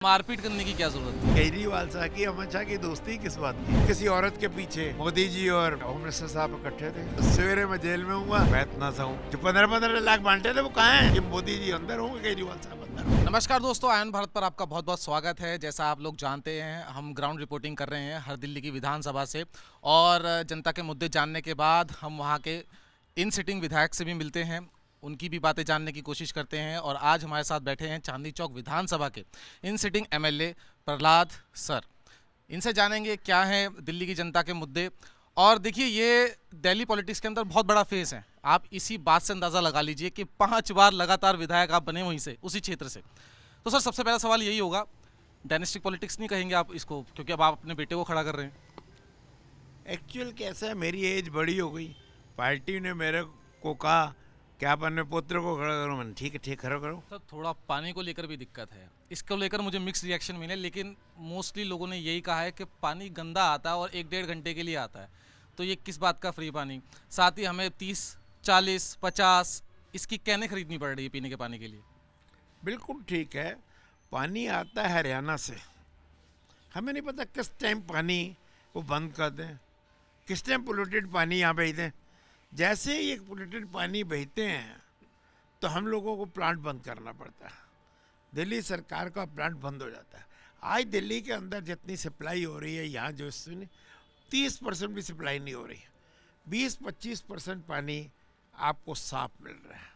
मारपीट करने की क्या जरूरत थी? केजरीवाल साहब की अमित शाह की दोस्ती किस बात की? किसी औरत के पीछे मोदी जी और होम मिनिस्टर साहब इकट्ठे थे। तो सवेरे मैं जेल में हूँ, मैं इतना सा हूँ। जो 15-15 लाख बांटे थे वो कहाँ हैं? ये मोदी जी अंदर होंगे, केजरीवाल साहब अंदर होंगे। नमस्कार दोस्तों, आयन भारत पर आपका बहुत बहुत स्वागत है। जैसा आप लोग जानते हैं, हम ग्राउंड रिपोर्टिंग कर रहे हैं हर दिल्ली की विधानसभा से और जनता के मुद्दे जानने के बाद हम वहाँ के इन सिटिंग विधायक से भी मिलते हैं, उनकी भी बातें जानने की कोशिश करते हैं। और आज हमारे साथ बैठे हैं चांदनी चौक विधानसभा के in sitting MLA Prahlad sir. इनसे जानेंगे क्या है दिल्ली की जनता के मुद्दे। और देखिए, ये दिल्ली पॉलिटिक्स के अंदर बहुत बड़ा फेस है। आप इसी बात से अंदाज़ा लगा लीजिए कि 5 बार लगातार विधायक आप बने वहीं से, उसी क्षेत्र से। तो सर, सबसे पहला सवाल यही होगा, डायनेस्टिक पॉलिटिक्स नहीं कहेंगे आप इसको, क्योंकि अब आप अपने बेटे को खड़ा कर रहे हैं। एक्चुअल कैसा है, मेरी एज बड़ी हो गई। पार्टी ने मेरे को कहा कि आप अपने पुत्र को खड़ा करो। मैंने ठीक है, ठीक, खड़ा करो। सर, थोड़ा पानी को लेकर भी दिक्कत है। इसको लेकर मुझे मिक्स रिएक्शन मिले, लेकिन मोस्टली लोगों ने यही कहा है कि पानी गंदा आता है और 1-1.5 घंटे के लिए आता है। तो ये किस बात का फ्री पानी? साथ ही हमें 30, 40, 50 इसकी कैनें खरीदनी पड़ रही है पीने के पानी के लिए। बिल्कुल ठीक है। पानी आता है हरियाणा से। हमें नहीं पता किस टाइम पानी वो बंद कर दें, किस टाइम पोल्यूटेड पानी यहाँ भेज दें। जैसे ही ये पोल्यूटेड पानी बहते हैं तो हम लोगों को प्लांट बंद करना पड़ता है। दिल्ली सरकार का प्लांट बंद हो जाता है। आज दिल्ली के अंदर जितनी सप्लाई हो रही है, यहाँ जो 30% भी सप्लाई नहीं हो रही है। 20-25% पानी आपको साफ मिल रहा है।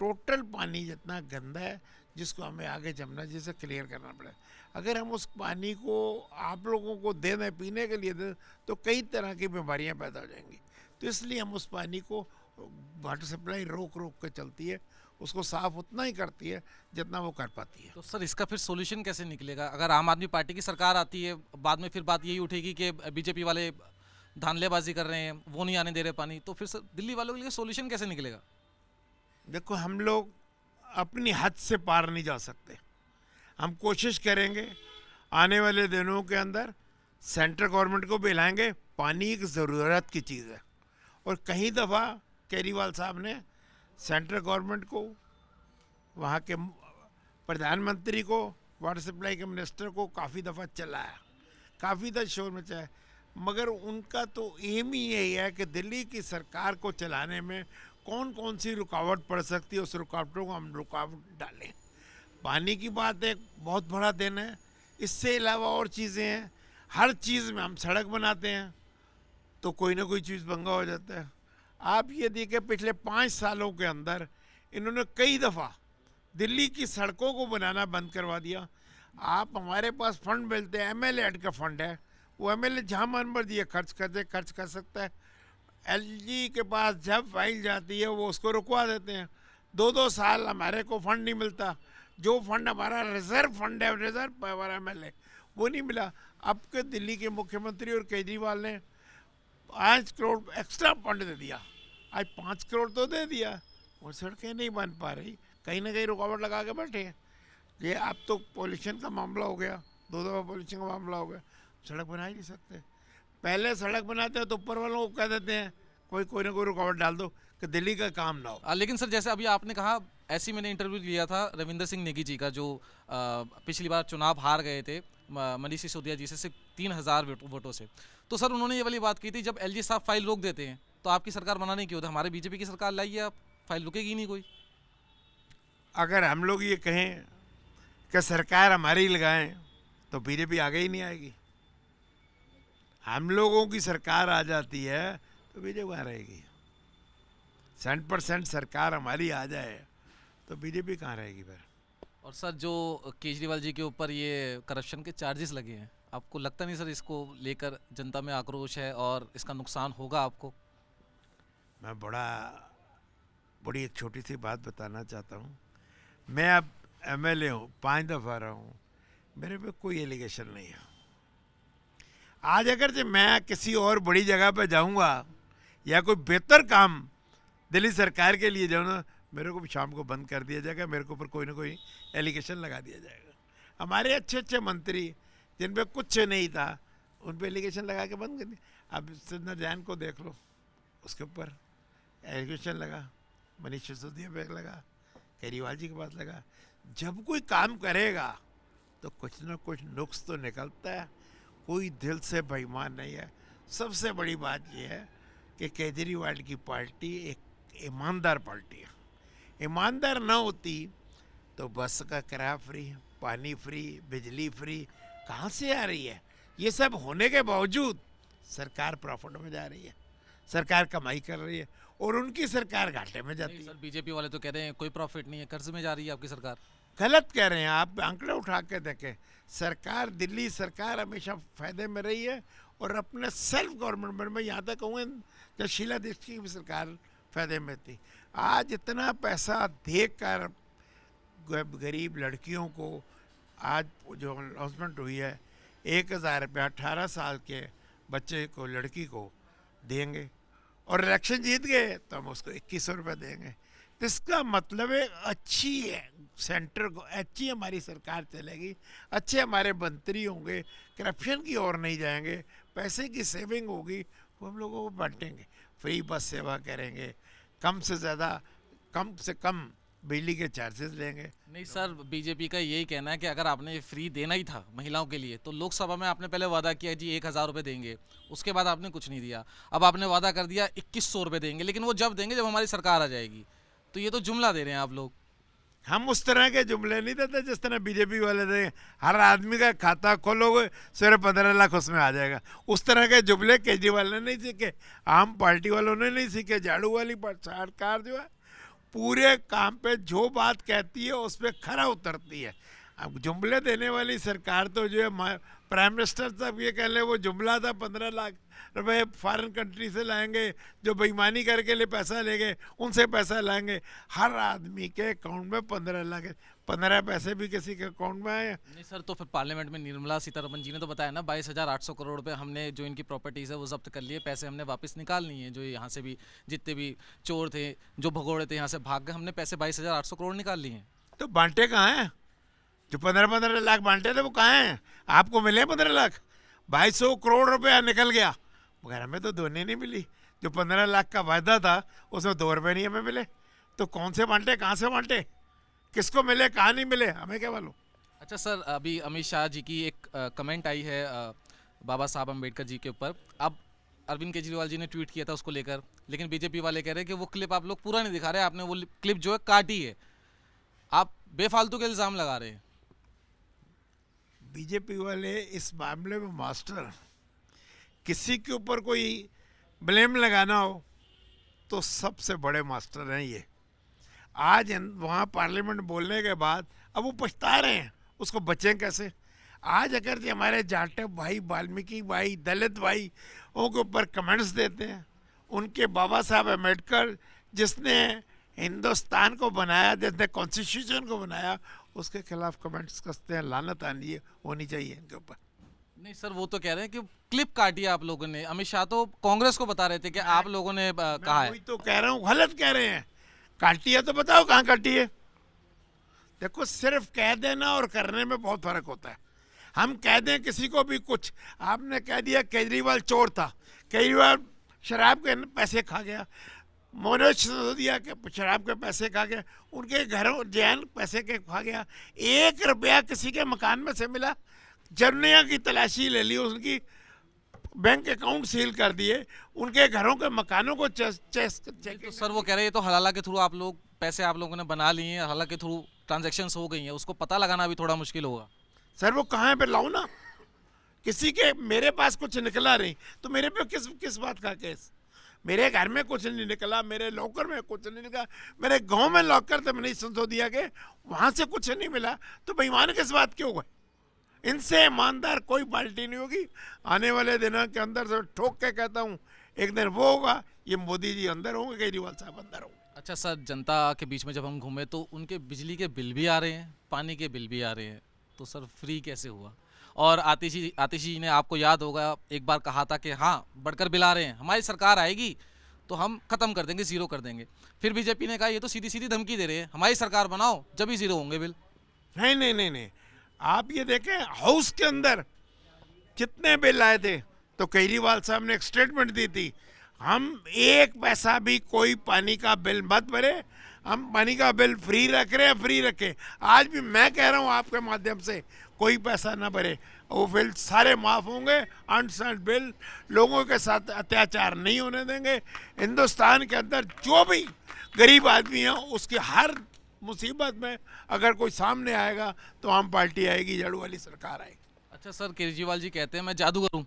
टोटल पानी जितना गंदा है, जिसको हमें आगे जमुना जी से क्लियर करना पड़ेगा। अगर हम उस पानी को आप लोगों को दे दें, पीने के लिए दें, तो कई तरह की बीमारियां पैदा हो जाएंगी। तो इसलिए हम उस पानी को, वाटर सप्लाई रोक रोक के चलती है, उसको साफ उतना ही करती है जितना वो कर पाती है। तो सर, इसका फिर सॉल्यूशन कैसे निकलेगा? अगर आम आदमी पार्टी की सरकार आती है, बाद में फिर बात यही उठेगी कि बीजेपी वाले धांधलेबाजी कर रहे हैं, वो नहीं आने दे रहे पानी, तो फिर सर दिल्ली वालों के लिए सॉल्यूशन कैसे निकलेगा? देखो, हम लोग अपनी हद से पार नहीं जा सकते। हम कोशिश करेंगे आने वाले दिनों के अंदर सेंट्रल गवर्नमेंट को भी लाएंगे। पानी एक ज़रूरत की चीज़ है। और कई दफ़ा केजरीवाल साहब ने सेंट्रल गवर्नमेंट को, वहाँ के प्रधानमंत्री को, वाटर सप्लाई के मिनिस्टर को काफ़ी दफ़ा चलाया, काफ़ी दफ़ा शोर मचाया। मगर उनका तो एम ही यही है कि दिल्ली की सरकार को चलाने में कौन कौन सी रुकावट पड़ सकती है, उस रुकावटों को हम रुकावट डालें। पानी की बात एक बहुत बड़ा दिन है। इससे अलावा और चीज़ें हैं। हर चीज़ में हम सड़क बनाते हैं तो कोई ना कोई चीज़ भंगा हो जाता है। आप ये देखिए, पिछले 5 सालों के अंदर इन्होंने कई दफ़ा दिल्ली की सड़कों को बनाना बंद करवा दिया। आप हमारे पास फंड मिलते हैं, एमएलए का फंड है, वो एमएलए जहाँ मन मर्जी खर्च कर सकता है। एलजी के पास जब फाइल जाती है वो उसको रुकवा देते हैं। 2-2 साल हमारे को फंड नहीं मिलता। जो फंड हमारा रिजर्व फंड है, रिजर्व हमारा एमएलए, वो नहीं मिला। अब के दिल्ली के मुख्यमंत्री और केजरीवाल ने 5 करोड़ एक्स्ट्रा फंड दे दिया। आज 5 करोड़ तो दे दिया, और सड़कें नहीं बन पा रही। कहीं ना कहीं रुकावट लगा के बैठे हैं। ये अब तो पॉल्यूशन का मामला हो गया, 2 दफ़ा पॉल्यूशन का मामला हो गया, सड़क बना ही नहीं सकते। पहले सड़क बनाते हैं तो ऊपर वालों को कह देते हैं कोई ना कोई रुकावट डाल दो कि दिल्ली का काम ना हो। लेकिन सर, जैसे अभी आपने कहा, ऐसी मैंने इंटरव्यू लिया था रविंदर सिंह नेगी जी का, जो पिछली बार चुनाव हार गए थे मनीष सिसोदिया जी से सिर्फ 3000 वोटों से। तो सर, उन्होंने ये वाली बात की थी, जब एलजी साहब फाइल रोक देते हैं तो आपकी सरकार मना नहीं क्यों होता? हमारे बीजेपी की सरकार लाइए, आप फाइल रुकेगी ही नहीं कोई। अगर हम लोग ये कहें कि सरकार हमारी लगाएं तो बीजेपी आगे ही नहीं आएगी। हम लोगों की सरकार आ जाती है तो बीजेपी कहाँ रहेगी? 100% सरकार हमारी आ जाए तो बीजेपी कहाँ रहेगी फिर? और सर, जो केजरीवाल जी के ऊपर ये करप्शन के चार्जेस लगे हैं, आपको लगता नहीं सर इसको लेकर जनता में आक्रोश है और इसका नुकसान होगा आपको? मैं बड़ी एक छोटी सी बात बताना चाहता हूँ। मैं अब एमएलए हूँ, 5 दफ़ा रहा हूँ, मेरे पे कोई एलिगेशन नहीं है। आज अगर जब मैं किसी और बड़ी जगह पे जाऊँगा या कोई बेहतर काम दिल्ली सरकार के लिए जाऊँ ना, मेरे को भी शाम को बंद कर दिया जाएगा, मेरे को ऊपर कोई ना कोई एलिगेशन लगा दिया जाएगा। हमारे अच्छे अच्छे मंत्री जिन पे कुछ नहीं था, उन पे एलिगेशन लगा के बंद कर दिया। अब सिद्धार्थ जैन को देख लो, उसके ऊपर एलिगेशन लगा, मनीष सिसोदिया पे लगा, केजरीवाल जी के पास लगा। जब कोई काम करेगा तो कुछ ना कुछ नुक्स तो निकलता है। कोई दिल से बेईमान नहीं है। सबसे बड़ी बात यह है कि केजरीवाल की पार्टी एक ईमानदार पार्टी है। ईमानदार ना होती तो बस का किराया फ्री, पानी फ्री, बिजली फ्री कहाँ से आ रही है? ये सब होने के बावजूद सरकार प्रॉफिट में जा रही है, सरकार कमाई कर रही है और उनकी सरकार घाटे में जाती नहीं है। सर, बीजेपी वाले तो कह रहे हैं कोई प्रॉफिट नहीं है, कर्ज में जा रही है आपकी सरकार। गलत कह रहे हैं आप, आंकड़े उठा के देखें। सरकार, दिल्ली सरकार हमेशा फायदे में रही है और अपने सेल्फ गवर्नमेंट में, यहाँ तक कहूँ जब शीला दीक्षित की भी सरकार फायदे में थी। आज इतना पैसा देख कर गरीब लड़कियों को आज जो अनाउंसमेंट हुई है 1,000 रुपया 18 साल के बच्चे को, लड़की को देंगे और इलेक्शन जीत गए तो हम उसको 2100 रुपये देंगे। तो इसका मतलब है अच्छी है सेंटर को, अच्छी हमारी सरकार चलेगी, अच्छे हमारे मंत्री होंगे, करप्शन की ओर नहीं जाएंगे, पैसे की सेविंग होगी, वो हम लोगों को बांटेंगे। फ्री बस सेवा करेंगे, कम से कम बिजली के चार्जेस लेंगे। नहीं सर, बीजेपी का यही कहना है कि अगर आपने फ्री देना ही था महिलाओं के लिए तो लोकसभा में आपने पहले वादा किया जी 1,000 रुपये देंगे, उसके बाद आपने कुछ नहीं दिया। अब आपने वादा कर दिया 2,100 रुपये देंगे, लेकिन वो जब देंगे जब हमारी सरकार आ जाएगी। तो ये तो जुमला दे रहे हैं आप लोग। हम उस तरह के जुमले नहीं देते जिस तरह बीजेपी वाले देंगे। हर आदमी का खाता खोलोगे सवेरे 15 लाख उसमें आ जाएगा। उस तरह के जुमले केजरीवाल ने नहीं सीखे, आम पार्टी वालों ने नहीं सीखे। झाड़ू वाली सरकार जो है पूरे काम पे जो बात कहती है उस पर खरा उतरती है। अब जुमले देने वाली सरकार तो जो है प्राइम मिनिस्टर साहब ये कह ले वो जुमला था 15 लाख रुपए फॉरेन कंट्री से लाएंगे, जो बेईमानी करके लिए पैसा लेंगे उनसे पैसा लाएंगे। हर आदमी के अकाउंट में 15 लाख, 15 पैसे भी किसी के अकाउंट में आए। नहीं सर, तो फिर पार्लियामेंट में निर्मला सीतारमण जी ने तो बताया ना 22,800 करोड़ रुपए हमने जो इनकी प्रॉपर्टीज़ है वो जब्त कर लिए, पैसे हमने वापस निकाल लिए हैं। जो यहाँ से भी जितने भी चोर थे, जो भगोड़े थे, यहाँ से भाग गए, हमने पैसे 22,800 करोड़ निकाल लिए हैं। तो बांटे कहाँ हैं? जो 15-15 लाख बांटे थे वो कहाँ हैं? आपको मिले 15 लाख? 2,200 करोड़ रुपया निकल गया, मगर हमें तो दोने नहीं मिली। जो 15 लाख का वायदा था उसमें 2 रुपये नहीं हमें मिले। तो कौन से बांटे, कहाँ से बांटे, किसको मिले, कहाँ नहीं मिले, हमें क्या मालूम। अच्छा सर, अभी अमित शाह जी की एक कमेंट आई है बाबा साहब अम्बेडकर जी के ऊपर। अब अरविंद केजरीवाल जी ने ट्वीट किया था उसको लेकर, लेकिन बीजेपी वाले कह रहे हैं कि वो क्लिप आप लोग पूरा नहीं दिखा रहे, आपने वो क्लिप जो है काटी है। आप बेफालतू के इल्ज़ाम लगा रहे हैं। बीजेपी वाले इस मामले में मास्टर, किसी के ऊपर कोई ब्लेम लगाना हो तो सबसे बड़े मास्टर हैं ये। आज वहाँ पार्लियामेंट बोलने के बाद अब वो पछता रहे हैं, उसको बचें कैसे। आज अगर जो हमारे जाटव भाई, वाल्मीकि भाई, दलित भाई उनके ऊपर कमेंट्स देते हैं, उनके बाबा साहब अम्बेडकर जिसने हिंदुस्तान को बनाया, जिसने कॉन्स्टिट्यूशन को बनाया, उसके खिलाफ कमेंट्स कसते हैं, लानत आनी होनी चाहिए इनके ऊपर। नहीं सर, वो तो कह रहे हैं कि क्लिप काटी है आप लोगों ने। अमित शाह तो कांग्रेस को बता रहे थे कि आप लोगों ने कहा है। वही तो कह रहा हूँ, गलत कह रहे हैं। काटी है तो बताओ कहाँ काटी है। देखो, सिर्फ कह देना और करने में बहुत फर्क होता है। हम कह दें किसी को भी कुछ, आपने कह दिया केजरीवाल चोर था, केजरीवाल शराब के पैसे खा गया, मनोज सिसोदिया के शराब के पैसे खा गया, उनके घरों जैन पैसे के खा गया, 1 रुपया किसी के मकान में से मिला, जर्निया की तलाशी ले ली, उनकी बैंक अकाउंट सील कर दिए, उनके घरों के मकानों को तो सर वो कह रहे हैं ये तो हलाला के थ्रू आप लोग पैसे आप लोगों ने बना लिए हैं, हलाला के थ्रू ट्रांजैक्शंस हो गई हैं, उसको पता लगाना भी थोड़ा मुश्किल होगा। सर वो कहाँ है, पे लाओ ना। किसी के, मेरे पास कुछ निकला नहीं तो मेरे पे किस बात का केस। मेरे घर में कुछ नहीं निकला, मेरे लॉकर में कुछ नहीं निकला, मेरे गांव में लॉकर थे मनीष सिसोदिया के, वहाँ से कुछ नहीं मिला, तो बेईमान किस बात के हो गए। इनसे ईमानदार कोई पार्टी नहीं होगी। आने वाले दिनों के अंदर से ठोक के कहता हूँ, एक दिन वो होगा, ये मोदी जी अंदर होंगे, केजरीवाल साहब अंदर होंगे। अच्छा सर, जनता के बीच में जब हम घूमे तो उनके बिजली के बिल भी आ रहे हैं, पानी के बिल भी आ रहे हैं, तो सर फ्री कैसे हुआ। और आतिशी जी ने, आपको याद होगा, एक बार कहा था कि हाँ बढ़कर बिल आ रहे हैं, हमारी सरकार आएगी तो हम ख़त्म कर देंगे, ज़ीरो कर देंगे। फिर बीजेपी ने कहा ये तो सीधी सीधी धमकी दे रहे हैं, हमारी सरकार बनाओ जब ही ज़ीरो होंगे बिल। नहीं नहीं नहीं नहीं, आप ये देखें हाउस के अंदर कितने बिल आए थे, तो केजरीवाल साहब ने एक स्टेटमेंट दी थी, हम 1 पैसा भी कोई पानी का बिल मत भरे, हम पानी का बिल फ्री रख रहे हैं, फ्री रखें। आज भी मैं कह रहा हूँ आपके माध्यम से, कोई पैसा ना भरे, वो बिल सारे माफ़ होंगे। अनसाइंड बिल, लोगों के साथ अत्याचार नहीं होने देंगे। हिंदुस्तान के अंदर जो भी गरीब आदमी है उसकी हर मुसीबत में अगर कोई सामने आएगा तो आम पार्टी आएगी, झाड़ू वाली सरकार आएगी। अच्छा सर, केजरीवाल जी कहते हैं मैं जादूगर हूँ,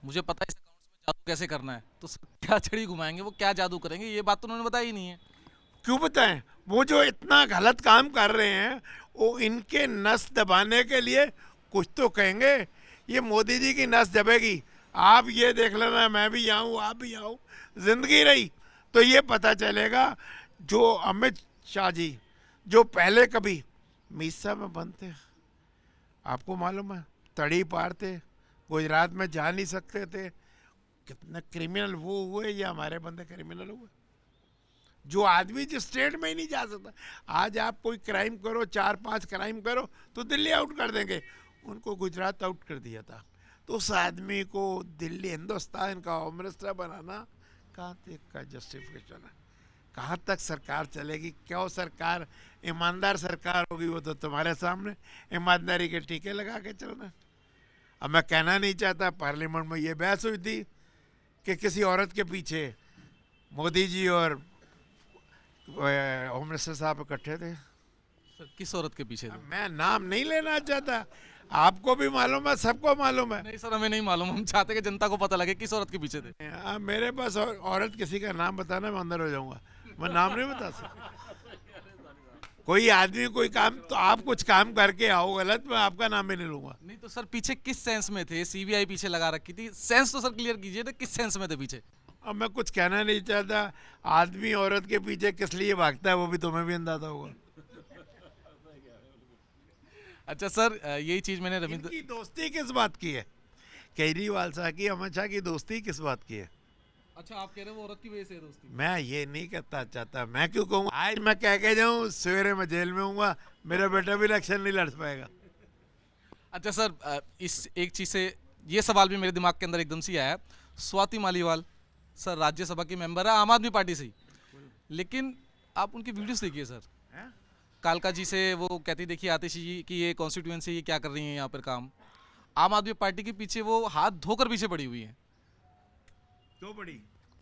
मुझे पता है इस अकाउंट्स में जादू कैसे करना है, तो सर क्या छड़ी घुमाएंगे, वो क्या जादू करेंगे, ये बात तो उन्होंने बताई ही नहीं है। क्यों बताएं? वो जो इतना गलत काम कर रहे हैं वो इनके नस दबाने के लिए कुछ तो कहेंगे। ये मोदी जी की नस दबेगी, आप ये देख लेना, मैं भी आऊँ आप भी आऊँ, जिंदगी रही तो ये पता चलेगा। जो अमित शाह जी जो पहले कभी मीसा में बनते, आपको मालूम है, तड़ी पार थे, गुजरात में जा नहीं सकते थे, कितने क्रिमिनल वो हुए या हमारे बंदे क्रिमिनल हुए। जो आदमी जिस स्टेट में ही नहीं जा सकता, आज आप कोई क्राइम करो, 4-5 क्राइम करो तो दिल्ली आउट कर देंगे, उनको गुजरात आउट कर दिया था। तो उस आदमी को दिल्ली हिंदुस्तान का होम मिनिस्टर बनाना कहाँ तक का जस्टिफिकेशन है? कहाँ तक सरकार चलेगी? क्यों सरकार ईमानदार सरकार होगी? वो तो तुम्हारे सामने ईमानदारी के टीके लगा के चलना। अब मैं कहना नहीं चाहता, पार्लियामेंट में ये बहस हुई थी कि किसी औरत के पीछे मोदी जी और होम मिनिस्टर साहब इकट्ठे थे। सर किस औरत के पीछे थे? मैं नाम नहीं लेना चाहता, आपको भी मालूम है, सबको मालूम है। नहीं सर, हमें नहीं मालूम, हम चाहते कि जनता को पता लगे किस औरत के पीछे थे। मेरे पास औरत किसी का नाम बताना मैं अंदर हो जाऊंगा, मैं नाम नहीं बता सकता। कोई आदमी कोई काम, तो आप कुछ काम करके आओ गलत, मैं आपका नाम भी नहीं लूंगा। नहीं तो सर पीछे किस सेंस में थे? सीबीआई पीछे लगा रखी थी, सेंस तो सर क्लियर कीजिए ना, किस सेंस में थे पीछे? अब मैं कुछ कहना नहीं चाहता, आदमी औरत के पीछे किस लिए भागता है वो भी तुम्हें भी अंदाजा होगा। अच्छा सर, यही चीज मैंने रविंद्र इनकी दोस्ती किस बात की है? केजरीवाल साहब की अमित शाह की दोस्ती किस बात की है? अच्छा आप कह रहे हो वो औरत की वजह से है दोस्ती? मैं ये नहीं कहता चाहता, मैं क्यों कहूँ? आज मैं कह के जाऊँ सवेरे मैं जेल में हूँगा, मेरा बेटा भी इलेक्शन नहीं लड़ पाएगा। अच्छा सर, इस एक चीज से ये सवाल भी मेरे दिमाग के अंदर एकदम से ही आया। स्वाति मालीवाल सर राज्यसभा की मेंबर है आम आदमी पार्टी से ही, लेकिन आप उनकी वीडियोस देखिए सर, कालका जी से वो कहती देखिए आतिशी जी कि ये कॉन्स्टिट्यूएंसी ये क्या कर रही है यहाँ पर काम, आम आदमी पार्टी के पीछे वो हाथ धोकर पीछे पड़ी हुई है। क्यों पड़ी?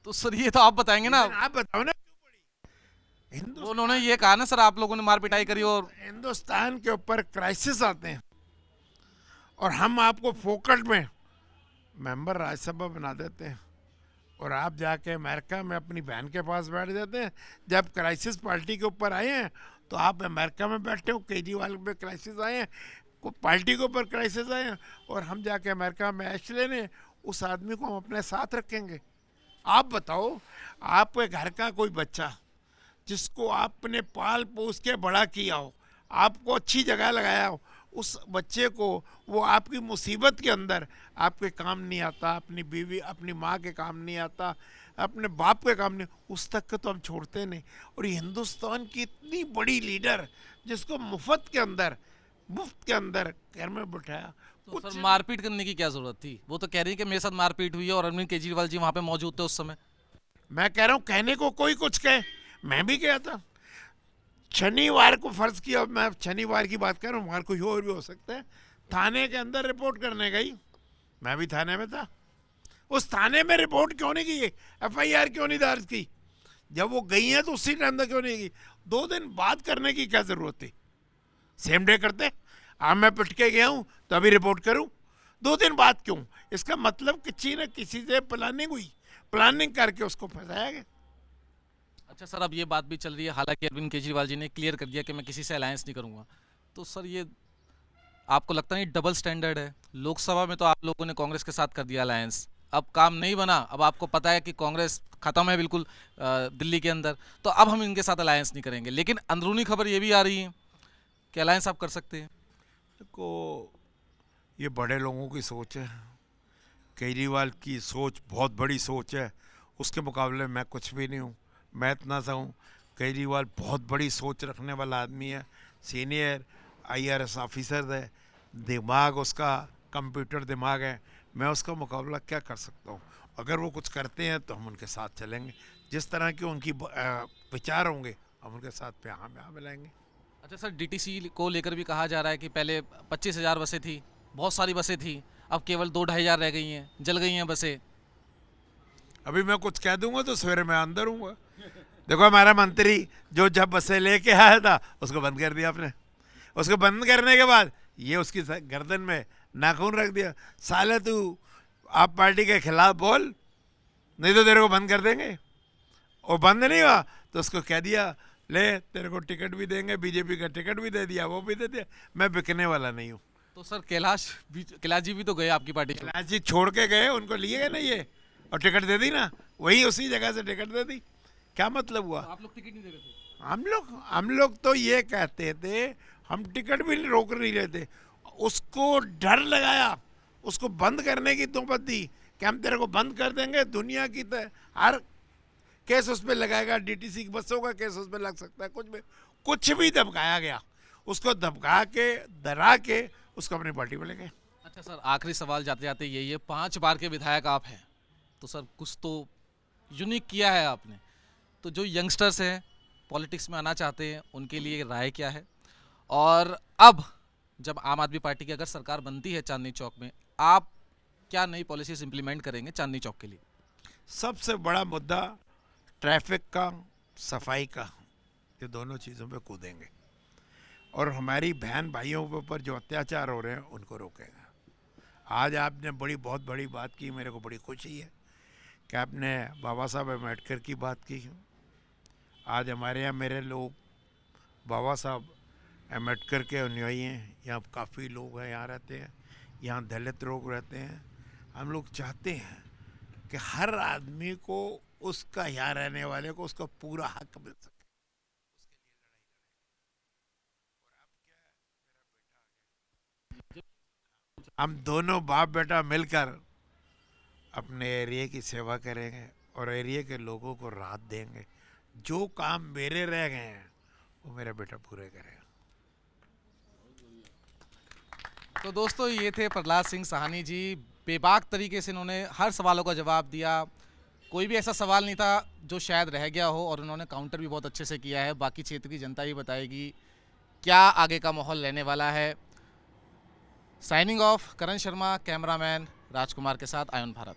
तो सर ये तो आप बताएंगे ना, आप बताओ ना क्यों पड़ी? वो उन्होंने ये कहा ना सर आप लोगों ने मार पिटाई करी और हिंदुस्तान के ऊपर क्राइसिस आते हैं और हम आपको फोकट में मेंबर राज्यसभा बना देते हैं और आप जाके अमेरिका में अपनी बहन के पास बैठ जाते हैं। जब क्राइसिस पार्टी के ऊपर आए हैं तो आप अमेरिका में बैठे हो, केजरीवाल पे क्राइसिस आए हैं, को पार्टी के ऊपर क्राइसिस आए हैं और हम जाके अमेरिका में ऐश लेने, उस आदमी को हम अपने साथ रखेंगे। आप बताओ, आपके घर का कोई बच्चा जिसको आपने पाल पोस के बड़ा किया हो, आपको अच्छी जगह लगाया हो, उस बच्चे को वो आपकी मुसीबत के अंदर आपके काम नहीं आता, अपनी बीवी अपनी माँ के काम नहीं आता, अपने बाप के काम नहीं, उस तक के तो हम छोड़ते नहीं। और ये हिंदुस्तान की इतनी बड़ी लीडर जिसको मुफ्त के अंदर घर में बिठाया, तो सर मारपीट करने की क्या जरूरत थी? वो तो कह रही है कि मेरे साथ मारपीट हुई है और अरविंद केजरीवाल जी वहां पे मौजूद थे उस समय। मैं कह रहा हूँ कहने को कोई कुछ कहे, मैं भी गया था शनिवार को, फर्ज किया मैं शनिवार की बात कर रहा हूँ, वहाँ कोई और भी हो सकता है, थाने के अंदर रिपोर्ट करने गई, मैं भी थाने में था। उस थाने में रिपोर्ट क्यों नहीं की, FIR क्यों नहीं दर्ज की? जब वो गई हैं तो उसी टाइम तक क्यों नहीं की? 2 दिन बाद करने की क्या जरूरत थी? सेम डे करते। अब मैं पिट के गया हूँ तो अभी रिपोर्ट करूँ, 2 दिन बाद क्यों? इसका मतलब किसी न किसी से प्लानिंग हुई, प्लानिंग करके उसको फंसाया गया। अच्छा सर, अब ये बात भी चल रही है, हालांकि अरविंद केजरीवाल जी ने क्लियर कर दिया कि मैं किसी से अलायंस नहीं करूंगा, तो सर ये आपको लगता नहीं डबल स्टैंडर्ड है? लोकसभा में तो आप लोगों ने कांग्रेस के साथ कर दिया अलायंस, अब काम नहीं बना, अब आपको पता है कि कांग्रेस खत्म है बिल्कुल दिल्ली के अंदर, तो अब हम इनके साथ अलायंस नहीं करेंगे, लेकिन अंदरूनी खबर ये भी आ रही है कि अलायंस आप कर सकते हैं। देखो, ये बड़े लोगों की सोच है, केजरीवाल की सोच बहुत बड़ी सोच है, उसके मुकाबले मैं कुछ भी नहीं हूँ। मैं इतना सा हूँ, केजरीवाल बहुत बड़ी सोच रखने वाला आदमी है, सीनियर IRS ऑफिसर है, दिमाग उसका कंप्यूटर दिमाग है, मैं उसका मुकाबला क्या कर सकता हूँ? अगर वो कुछ करते हैं तो हम उनके साथ चलेंगे, जिस तरह के उनकी विचार होंगे हम उनके साथ पे हाँ मिलाएंगे। अच्छा सर, डीटीसी को लेकर भी कहा जा रहा है कि पहले 25,000 बसें थी, बहुत सारी बसें थी, अब केवल 2-2,500 रह गई हैं, जल गई हैं बसें। अभी मैं कुछ कह दूंगा तो सवेरे मैं अंदर हूँ। देखो हमारा मंत्री जो जब बसें लेके आया था उसको बंद कर दिया आपने। उसको बंद करने के बाद ये उसकी गर्दन में नाखून रख दिया, साले तू आप पार्टी के खिलाफ बोल नहीं तो तेरे को बंद कर देंगे। और बंद नहीं हुआ तो उसको कह दिया ले तेरे को टिकट भी देंगे, बीजेपी का टिकट भी दे दिया, वो भी दे दिया। मैं बिकने वाला नहीं हूँ। तो सर कैलाश जी भी तो गए आपकी पार्टी से। कैलाश जी छोड़ के गए, उनको लिए गए ना ये, और टिकट दे दी ना, वही उसी जगह से टिकट दे दी। क्या मतलब हुआ? तो आप लोग टिकट नहीं दे रहे थे? हम लोग तो ये कहते थे हम टिकट भी रोक नहीं रहे थे। उसको डर लगाया, उसको बंद करने की नौबत दी कि हम तेरे को बंद कर देंगे। दुनिया की हर केस उस पर लगाएगा, डीटीसी की बसों का केस उस पर लग सकता है, कुछ भी दबकाया गया। उसको दबका के डरा के उसको अपनी पार्टी में ले गए। अच्छा सर, आखिरी सवाल जाते जाते यही है, 5 बार के विधायक आप हैं, तो सर कुछ तो यूनिक किया है आपने। तो जो यंगस्टर्स हैं, पॉलिटिक्स में आना चाहते हैं, उनके लिए राय क्या है? और अब जब आम आदमी पार्टी की अगर सरकार बनती है चांदनी चौक में, आप क्या नई पॉलिसीज इंप्लीमेंट करेंगे चांदनी चौक के लिए? सबसे बड़ा मुद्दा ट्रैफिक का, सफाई का, ये दोनों चीज़ों पे कूदेंगे और हमारी बहन भाइयों के ऊपर जो अत्याचार हो रहे हैं उनको रोकेगा। आज आपने बहुत बड़ी बात की, मेरे को बड़ी खुशी है कि आपने बाबा साहब अम्बेडकर की बात की। आज हमारे यहाँ मेरे लोग बाबा साहब अम्बेडकर के अनुयायी हैं। यहाँ काफ़ी लोग हैं, यहाँ रहते हैं, यहाँ दलित लोग रहते हैं। हम लोग चाहते हैं कि हर आदमी को, उसका यहाँ रहने वाले को, उसका पूरा हक मिल सके। हम दोनों बाप बेटा मिलकर अपने एरिया की सेवा करेंगे और एरिया के लोगों को राहत देंगे। जो काम मेरे रह गए हैं वो मेरा बेटा पूरे करेगा। तो दोस्तों, ये थे प्रहलाद सिंह साहनी जी। बेबाक तरीके से इन्होंने हर सवालों का जवाब दिया। कोई भी ऐसा सवाल नहीं था जो शायद रह गया हो, और उन्होंने काउंटर भी बहुत अच्छे से किया है। बाकी क्षेत्र की जनता ही बताएगी क्या आगे का माहौल रहने वाला है। साइनिंग ऑफ, करण शर्मा, कैमरामैन राजकुमार के साथ आयन भारत।